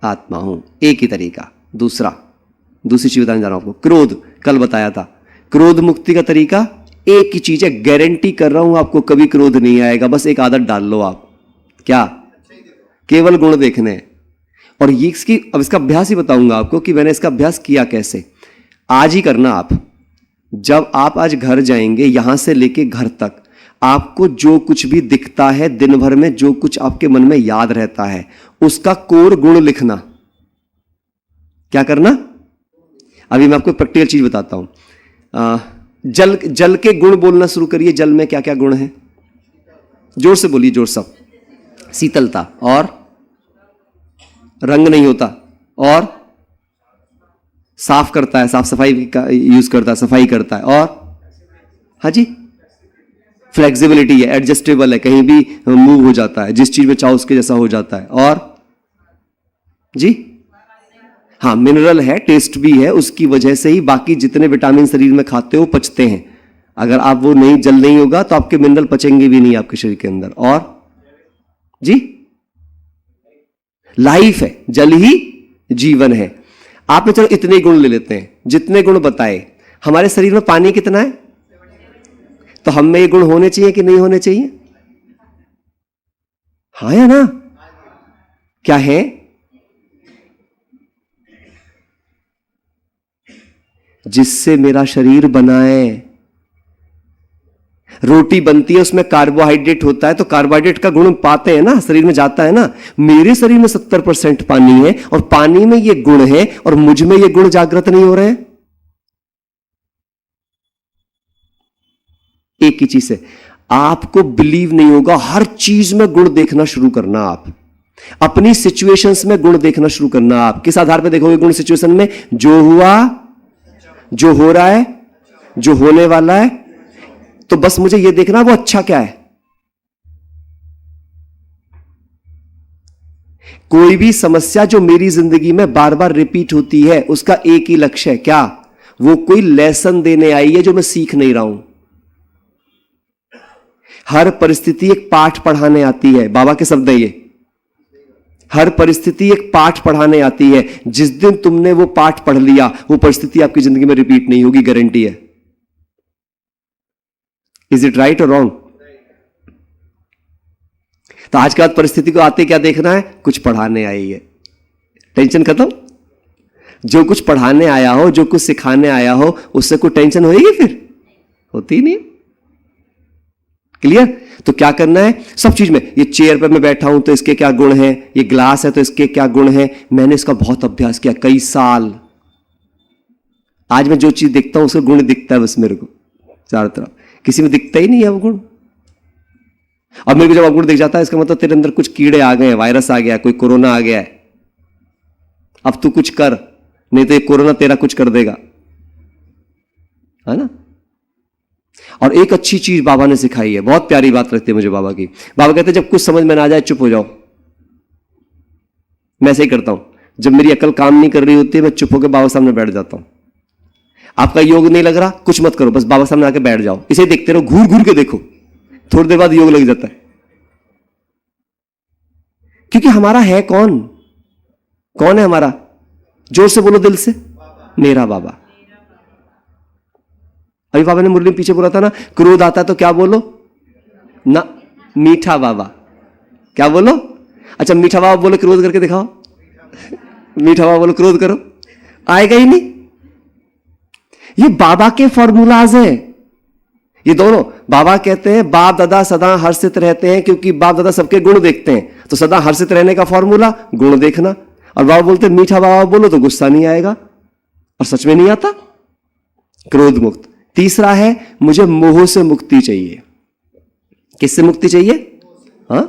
आत्मा हूं, एक ही तरीका। दूसरी चीज बताने जा रहा हूं आपको, क्रोध कल बताया था। क्रोध मुक्ति का तरीका एक ही चीज है, गारंटी कर रहा हूं आपको कभी क्रोध नहीं आएगा। बस एक आदत डाल लो आप, क्या? केवल गुण देखने हैं। और ये अब इसका अभ्यास ही बताऊंगा आपको कि मैंने इसका अभ्यास किया कैसे। आज ही करना आप। जब आप आज घर जाएंगे, यहां से लेके घर तक आपको जो कुछ भी दिखता है दिन भर में, जो कुछ आपके मन में याद रहता है, उसका कोर गुण लिखना। क्या करना? अभी मैं आपको प्रैक्टिकल चीज बताता हूं। जल के गुण बोलना शुरू करिए। जल में क्या क्या गुण है? जोर से बोलिए, जोर सब। शीतलता, और रंग नहीं होता, और साफ करता है, साफ सफाई का यूज करता है, सफाई करता है, और हाँ जी, फ्लेक्सिबिलिटी है, एडजस्टेबल है, कहीं भी मूव हो जाता है, जिस चीज में चाहो उसके जैसा हो जाता है। और जी हाँ, मिनरल है, टेस्ट भी है, उसकी वजह से ही बाकी जितने विटामिन शरीर में खाते हो पचते हैं। अगर आप वो नहीं, जल नहीं होगा तो आपके मिनरल पचेंगे भी नहीं आपके शरीर के अंदर। और जी, लाइफ है, जल ही जीवन है। आपने चलो इतने गुण ले लेते हैं, जितने गुण बताए। हमारे शरीर में पानी कितना है? तो हम में ये गुण होने चाहिए कि नहीं होने चाहिए? हाँ या ना? क्या है? जिससे मेरा शरीर बना है। रोटी बनती है, उसमें कार्बोहाइड्रेट होता है, तो कार्बोहाइड्रेट का गुण पाते हैं ना, शरीर में जाता है ना। मेरे शरीर में 70% पानी है और पानी में ये गुण है, और मुझ में ये गुण जागृत नहीं हो रहे हैं। एक ही चीज है, आपको बिलीव नहीं होगा, हर चीज में गुण देखना शुरू करना। आप अपनी सिचुएशंस में गुण देखना शुरू करना। आप किस आधार पर देखोगे गुण? सिचुएशन में जो हुआ, जो हो रहा है, जो होने वाला है। तो बस मुझे यह देखना वो अच्छा क्या है। कोई भी समस्या जो मेरी जिंदगी में बार बार रिपीट होती है, उसका एक ही लक्ष्य है, क्या? वो कोई लेसन देने आई है जो मैं सीख नहीं रहा हूं। हर परिस्थिति एक पाठ पढ़ाने आती है। बाबा के शब्द है ये, हर परिस्थिति एक पाठ पढ़ाने आती है। जिस दिन तुमने वो पाठ पढ़ लिया, वो परिस्थिति आपकी जिंदगी में रिपीट नहीं होगी, गारंटी है। इज इट राइट और रॉन्ग? तो आज के बाद परिस्थिति को आते क्या देखना है? कुछ पढ़ाने आई है, टेंशन खत्म। जो कुछ पढ़ाने आया हो, जो कुछ सिखाने आया हो, उससे कोई टेंशन होगी? फिर होती ही नहीं। क्लियर? तो क्या करना है? सब चीज में, ये चेयर पर मैं बैठा हूं तो इसके क्या गुण हैं, ये ग्लास है तो इसके क्या गुण हैं। मैंने इसका बहुत अभ्यास किया, कई साल। आज मैं जो चीज देखता हूं उसका गुण दिखता है बस मेरे को चारों तरफ, किसी में दिखता ही नहीं है वो गुण। अब मेरे को जब गुण दिख जाता है, इसका मतलब तेरे अंदर कुछ कीड़े आ गए हैं, वायरस आ गया, कोई कोरोना आ गया है, अब तू कुछ कर। नहीं तो ये कोरोना तेरा कुछ कर देगा, है ना। और एक अच्छी चीज बाबा ने सिखाई है, बहुत प्यारी बात लगती है मुझे बाबा की। बाबा कहते हैं जब कुछ समझ में ना आ जाए चुप हो जाओ। मैं ऐसे ही करता हूं, जब मेरी अकल काम नहीं कर रही होती है मैं चुप होकर बाबा सामने बैठ जाता हूं। आपका योग नहीं लग रहा, कुछ मत करो, बस बाबा सामने आके बैठ जाओ, इसे देखते रहो, घूर घूर के देखो, थोड़ी देर बाद योग लग जाता है। क्योंकि हमारा है कौन, कौन है हमारा? जोर से बोलो दिल से, मेरा बाबा। अभी बाबा ने मुरली में पीछे बोला था ना, क्रोध आता तो क्या बोलो ना, मीठा बाबा। क्या बोलो? अच्छा मीठा बाबा बोलो, क्रोध करके दिखाओ। मीठा बाबा बोलो, क्रोध करो, आएगा ही नहीं। ये बाबा के फॉर्मूलाज हैं ये दोनों। बाबा कहते हैं बाप दादा सदा हर्षित रहते हैं क्योंकि बाप दादा सबके गुण देखते हैं, तो सदा हर्षित रहने का फॉर्मूला गुण देखना। और बाबा बोलते हैं मीठा बाबा बोलो तो गुस्सा नहीं आएगा, और सच में नहीं आता, क्रोध मुक्त। तीसरा है मुझे मोह से मुक्ति चाहिए। किससे मुक्ति चाहिए? हाँ,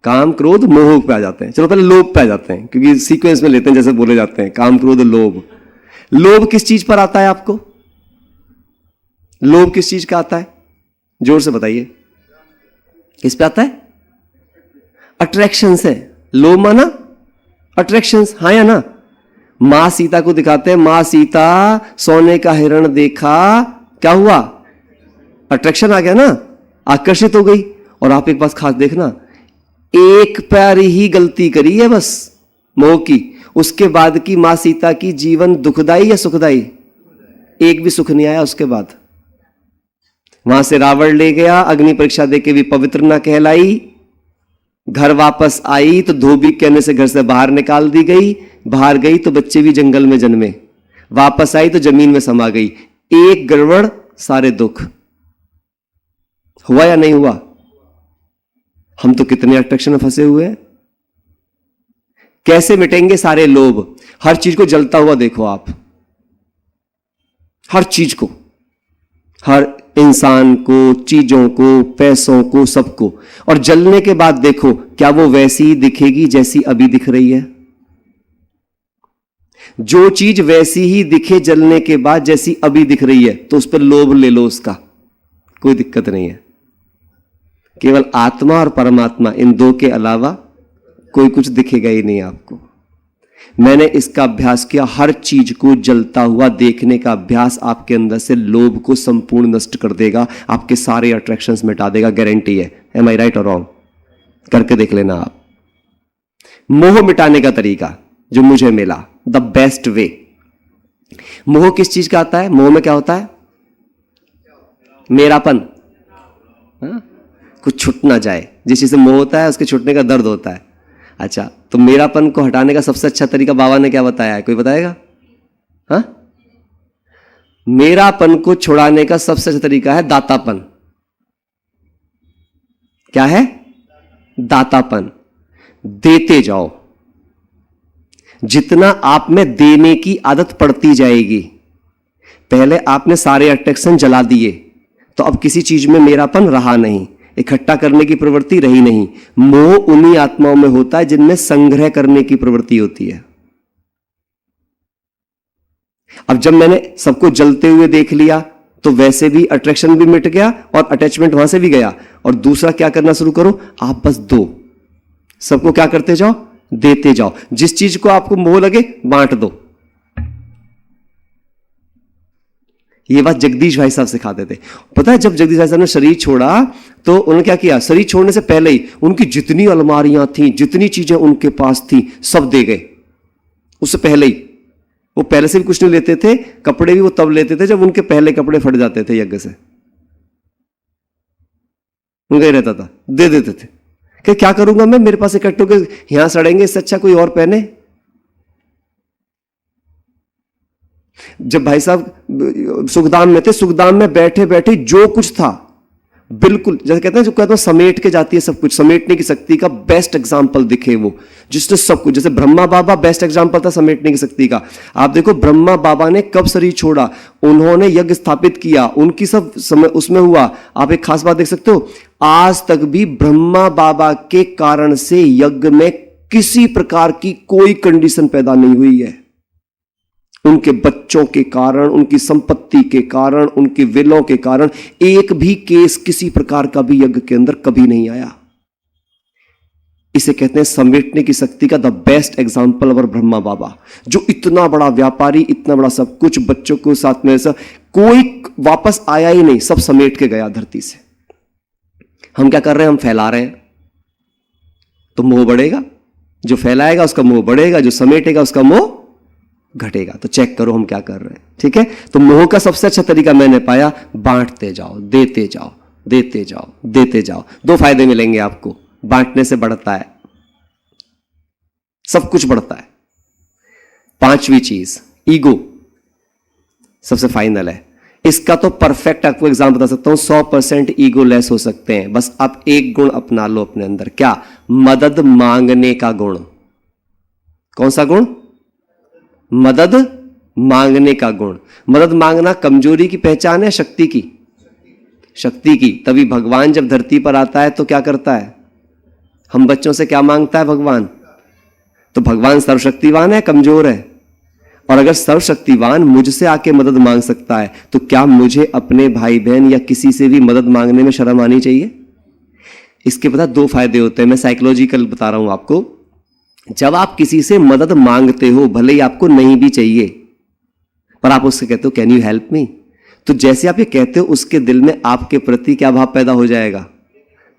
काम क्रोध मोह पे आ जाते हैं। चलो पहले लोभ पे आ जाते हैं, क्योंकि सीक्वेंस में लेते हैं जैसे बोले जाते हैं, काम क्रोध लोभ। लोभ किस चीज पर आता है आपको? लोभ किस चीज का आता है? जोर से बताइए, किस पे आता है? अट्रैक्शन से। लोभ माना अट्रैक्शन, हाँ या ना। मां सीता को दिखाते हैं, मां सीता सोने का हिरण देखा, क्या हुआ? अट्रैक्शन आ गया ना, आकर्षित हो गई। और आप एक बात खास देखना, एक पैर ही गलती करी है बस मोह की, उसके बाद की मां सीता की जीवन दुखदाई या सुखदाई? एक भी सुख नहीं आया उसके बाद। वहां से रावण ले गया, अग्नि परीक्षा देके भी पवित्र ना कहलाई, घर वापस आई तो धोबी कहने से घर से बाहर निकाल दी गई, बाहर गई तो बच्चे भी जंगल में जन्मे, वापस आई तो जमीन में समा गई। एक गड़बड़ सारे दुख। हुआ या नहीं हुआ? हम तो कितने अट्रैक्शन में फंसे हुए हैं। कैसे मिटेंगे सारे लोभ? हर चीज को जलता हुआ देखो आप, हर चीज को, हर इंसान को, चीजों को, पैसों को, सबको। और जलने के बाद देखो क्या वो वैसी ही दिखेगी जैसी अभी दिख रही है? जो चीज वैसी ही दिखे जलने के बाद जैसी अभी दिख रही है तो उस पर लोभ ले लो, उसका कोई दिक्कत नहीं है। केवल आत्मा और परमात्मा, इन दो के अलावा कोई कुछ दिखेगा ही नहीं आपको। मैंने इसका अभ्यास किया, हर चीज को जलता हुआ देखने का अभ्यास आपके अंदर से लोभ को संपूर्ण नष्ट कर देगा, आपके सारे अट्रैक्शंस मिटा देगा, गारंटी है। एम आई राइट और रॉन्ग? करके देख लेना आप। मोह मिटाने का तरीका जो मुझे मिला, द बेस्ट वे। मोह किस चीज का आता है? मोह में क्या होता है? मेरापन। हाँ? कुछ छूट ना जाए, जिस चीज से मोह होता है उसके छूटने का दर्द होता है। अच्छा, तो मेरापन को हटाने का सबसे अच्छा तरीका बाबा ने क्या बताया है? कोई बताएगा? हाँ, मेरापन को छुड़ाने का सबसे अच्छा तरीका है दातापन। क्या है? दातापन। देते जाओ। जितना आप में देने की आदत पड़ती जाएगी, पहले आपने सारे अट्रैक्शन जला दिए तो अब किसी चीज में मेरापन रहा नहीं, इकट्ठा करने की प्रवृत्ति रही नहीं। मोह उन्हीं आत्माओं में होता है जिनमें संग्रह करने की प्रवृत्ति होती है। अब जब मैंने सबको जलते हुए देख लिया तो वैसे भी अट्रैक्शन भी मिट गया और अटैचमेंट वहां से भी गया। और दूसरा क्या करना शुरू करो, आप बस दो, सबको क्या करते जाओ? देते जाओ। जिस चीज को आपको मोह लगे बांट दो। ये बात जगदीश भाई साहब सिखाते थे। पता है जब जगदीश भाई साहब ने शरीर छोड़ा तो उन्होंने क्या किया? शरीर छोड़ने से पहले ही उनकी जितनी अलमारियां थी, जितनी चीजें उनके पास थी, सब दे गए। उससे पहले ही वो पहले से भी कुछ नहीं लेते थे, कपड़े भी वो तब लेते थे जब उनके पहले कपड़े फट जाते थे यज्ञ से, उनका ही रहता था, दे देते थे कि क्या करूंगा मैं, मेरे पास इकट्ठे के यहां सड़ेंगे, इससे अच्छा कोई और पहने। जब भाई साहब सुखधाम में थे, सुखधाम में बैठे बैठे जो कुछ था बिल्कुल, जैसे कहते हैं जो कहते हैं समेट के जाती है सब कुछ, समेटने की शक्ति का बेस्ट एग्जांपल दिखे वो, जिसने सब कुछ, जैसे ब्रह्मा बाबा बेस्ट एग्जांपल था समेटने की शक्ति का। आप देखो ब्रह्मा बाबा ने कब शरीर छोड़ा, उन्होंने यज्ञ स्थापित किया, उनकी सब समय उसमें हुआ। आप एक खास बात देख सकते हो, आज तक भी ब्रह्मा बाबा के कारण से यज्ञ में किसी प्रकार की कोई कंडीशन पैदा नहीं हुई है। उनके बच्चों के कारण, उनकी संपत्ति के कारण, उनके विलों के कारण एक भी केस किसी प्रकार का भी यज्ञ के अंदर कभी नहीं आया। इसे कहते हैं समेटने की शक्ति का द बेस्ट एग्जाम्पल अवर ब्रह्मा बाबा, जो इतना बड़ा व्यापारी, इतना बड़ा सब कुछ, बच्चों को साथ में ऐसा कोई वापस आया ही नहीं, सब समेट के गया धरती से। हम क्या कर रहे हैं? हम फैला रहे हैं, तो मोह बढ़ेगा। जो फैलाएगा उसका मोह बढ़ेगा, जो समेटेगा उसका मोह घटेगा। तो चेक करो हम क्या कर रहे हैं। ठीक है, तो मोह का सबसे अच्छा तरीका मैंने पाया, बांटते जाओ, देते जाओ, देते जाओ, देते जाओ। दो फायदे मिलेंगे आपको। बांटने से बढ़ता है, सब कुछ बढ़ता है। पांचवी चीज, ईगो सबसे फाइनल है। इसका तो परफेक्ट आपको एग्जाम बता सकता हूं, 100% ईगो लेस हो सकते हैं। बस आप एक गुण अपना लो अपने अंदर। क्या? मदद मांगने का गुण। कौन सा गुण? मदद मांगने का गुण। मदद मांगना कमजोरी की पहचान है, शक्ति की? शक्ति की। तभी भगवान जब धरती पर आता है तो क्या करता है? हम बच्चों से क्या मांगता है भगवान? तो भगवान सर्वशक्तिवान है, कमजोर है? और अगर सर्वशक्तिवान मुझसे आके मदद मांग सकता है, तो क्या मुझे अपने भाई बहन या किसी से भी मदद मांगने में शर्म आनी चाहिए? इसके पता दो फायदे होते हैं, मैं साइकोलॉजिकल बता रहा हूं आपको। जब आप किसी से मदद मांगते हो, भले ही आपको नहीं भी चाहिए, पर आप उससे कहते हो कैन यू हेल्प मी, तो जैसे आप ये कहते हो उसके दिल में आपके प्रति क्या भाव पैदा हो जाएगा?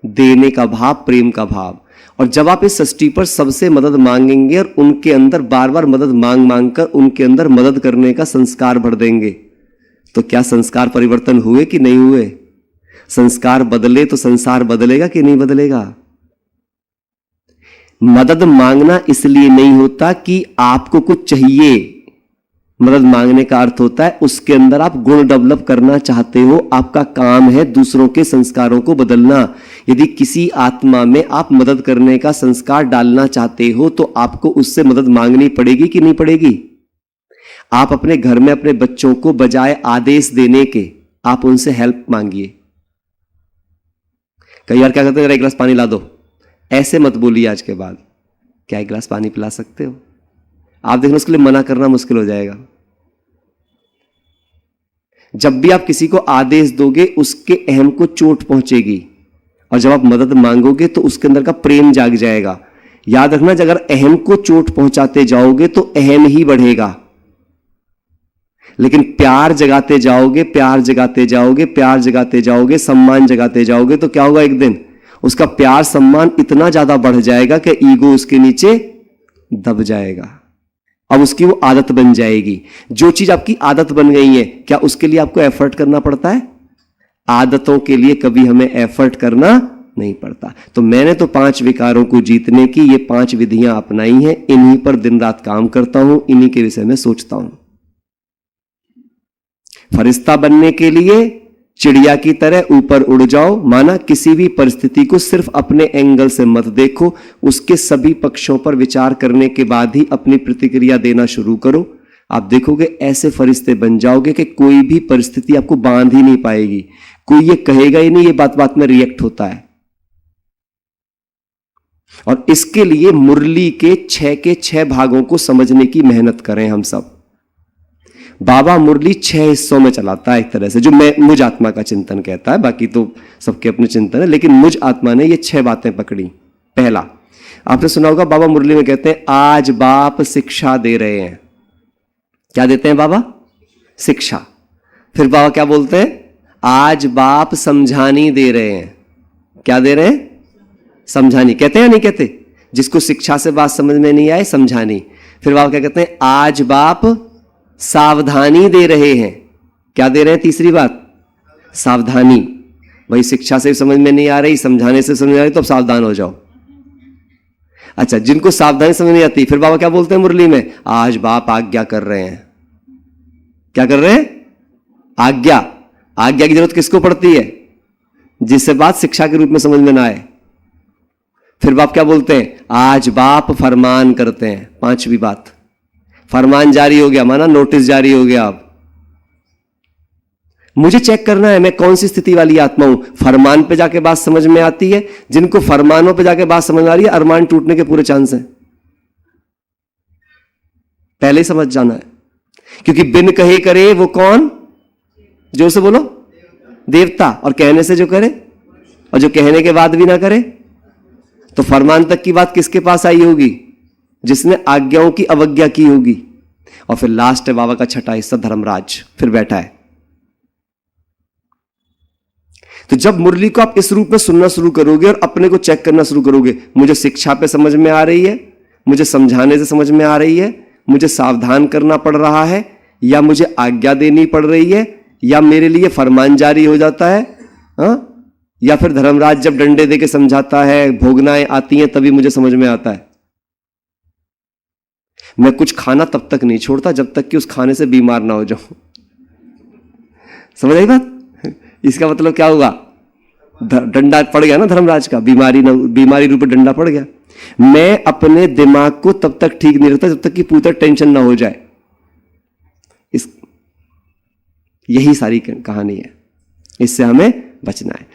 देने का भाव, प्रेम का भाव। और जब आप इस सृष्टि पर सबसे मदद मांगेंगे और उनके अंदर बार बार मदद मांग मांग कर उनके अंदर मदद करने का संस्कार भर देंगे, तो क्या संस्कार परिवर्तन हुए कि नहीं हुए? संस्कार बदले तो संसार बदलेगा कि नहीं बदलेगा? मदद मांगना इसलिए नहीं होता कि आपको कुछ चाहिए। मदद मांगने का अर्थ होता है उसके अंदर आप गुण डेवलप करना चाहते हो, आपका काम है दूसरों के संस्कारों को बदलना। यदि किसी आत्मा में आप मदद करने का संस्कार डालना चाहते हो, तो आपको उससे मदद मांगनी पड़ेगी कि नहीं पड़ेगी? आप अपने घर में अपने बच्चों को बजाय आदेश देने के, आप उनसे हेल्प मांगिए। कई बार क्या कहते हैं, एक गिलास पानी ला दो, ऐसे मत बोलिए आज के बाद। क्या एक गिलास पानी पिला सकते हो? आप देखना, उसके लिए मना करना मुश्किल हो जाएगा। जब भी आप किसी को आदेश दोगे, उसके अहम को चोट पहुंचेगी, और जब आप मदद मांगोगे तो उसके अंदर का प्रेम जाग जाएगा। याद रखना, अगर अहम को चोट पहुंचाते जाओगे तो अहम ही बढ़ेगा, लेकिन प्यार जगाते जाओगे, प्यार जगाते जाओगे, प्यार जगाते जाओगे, सम्मान जगाते जाओगे, तो क्या होगा? एक दिन उसका प्यार सम्मान इतना ज्यादा बढ़ जाएगा कि ईगो उसके नीचे दब जाएगा। अब उसकी वो आदत बन जाएगी। जो चीज आपकी आदत बन गई है, क्या उसके लिए आपको एफर्ट करना पड़ता है? आदतों के लिए कभी हमें एफर्ट करना नहीं पड़ता। तो मैंने तो 5 विकारों को जीतने की ये 5 विधियां अपनाई हैं, इन्हीं पर दिन रात काम करता हूं, इन्हीं के विषय में सोचता हूं। फरिश्ता बनने के लिए चिड़िया की तरह ऊपर उड़ जाओ। माना किसी भी परिस्थिति को सिर्फ अपने एंगल से मत देखो, उसके सभी पक्षों पर विचार करने के बाद ही अपनी प्रतिक्रिया देना शुरू करो। आप देखोगे ऐसे फरिश्ते बन जाओगे कि कोई भी परिस्थिति आपको बांध ही नहीं पाएगी। कोई ये कहेगा ही नहीं, ये बात बात में रिएक्ट होता है। और इसके लिए मुरली के 6 भागों को समझने की मेहनत करें हम सब। बाबा मुरली 6 हिस्सों में चलाता है एक तरह से, जो मुझ आत्मा का चिंतन कहता है, बाकी तो सबके अपने चिंतन है, लेकिन मुझ आत्मा ने ये 6 बातें पकड़ी। पहला, आपने सुना होगा बाबा मुरली में कहते हैं आज बाप शिक्षा दे रहे हैं। क्या देते हैं बाबा? शिक्षा। फिर बाबा क्या बोलते हैं? आज बाप समझानी दे रहे हैं। क्या दे रहे हैं? समझानी। कहते हैं या नहीं कहते? जिसको शिक्षा से बात समझ में नहीं आए, समझानी। फिर बाबा क्या कहते हैं? आज बाप सावधानी दे रहे हैं। क्या दे रहे हैं? तीसरी बात, सावधानी। भाई शिक्षा से समझ में नहीं आ रही, समझाने से समझ में आ रही, तो अब सावधान हो जाओ। अच्छा, जिनको सावधानी समझ नहीं आती, फिर बाबा क्या बोलते हैं मुरली में? आज बाप आज्ञा कर रहे हैं। क्या कर रहे हैं? आज्ञा। आज्ञा की जरूरत किसको पड़ती है? जिससे बात शिक्षा के रूप में समझ में ना आए। फिर बाप क्या बोलते हैं? आज बाप फरमान करते हैं। 5वीं बात, फरमान जारी हो गया, माना नोटिस जारी हो गया। अब मुझे चेक करना है मैं कौन सी स्थिति वाली आत्मा हूं। फरमान पे जाके बात समझ में आती है। जिनको फरमानों पे जाके बात समझ आ रही है, अरमान टूटने के पूरे चांस हैं। पहले ही समझ जाना है। क्योंकि बिन कहे करे वो कौन? जोर से बोलो। देवता। और कहने से जो करे, और जो कहने के बाद भी ना करे, तो फरमान तक की बात किसके पास आई होगी? जिसने आज्ञाओं की अवज्ञा की होगी। और फिर लास्ट है बाबा का छठा हिस्सा, धर्मराज फिर बैठा है। तो जब मुरली को आप इस रूप में सुनना शुरू करोगे और अपने को चेक करना शुरू करोगे, मुझे शिक्षा पे समझ में आ रही है, मुझे समझाने से समझ में आ रही है, मुझे सावधान करना पड़ रहा है, या मुझे आज्ञा देनी पड़ रही है, या मेरे लिए फरमान जारी हो जाता है, या फिर धर्मराज जब डंडे देके समझाता है, भोगनाएं आती हैं, तभी मुझे समझ में आता है। मैं कुछ खाना तब तक नहीं छोड़ता जब तक कि उस खाने से बीमार ना हो जाऊं। समझ आई बात? इसका मतलब क्या होगा? डंडा पड़ गया ना धर्मराज का, बीमारी रूप डंडा पड़ गया। मैं अपने दिमाग को तब तक ठीक नहीं रखता जब तक कि पूरा टेंशन ना हो जाए। यही सारी कहानी है, इससे हमें बचना है।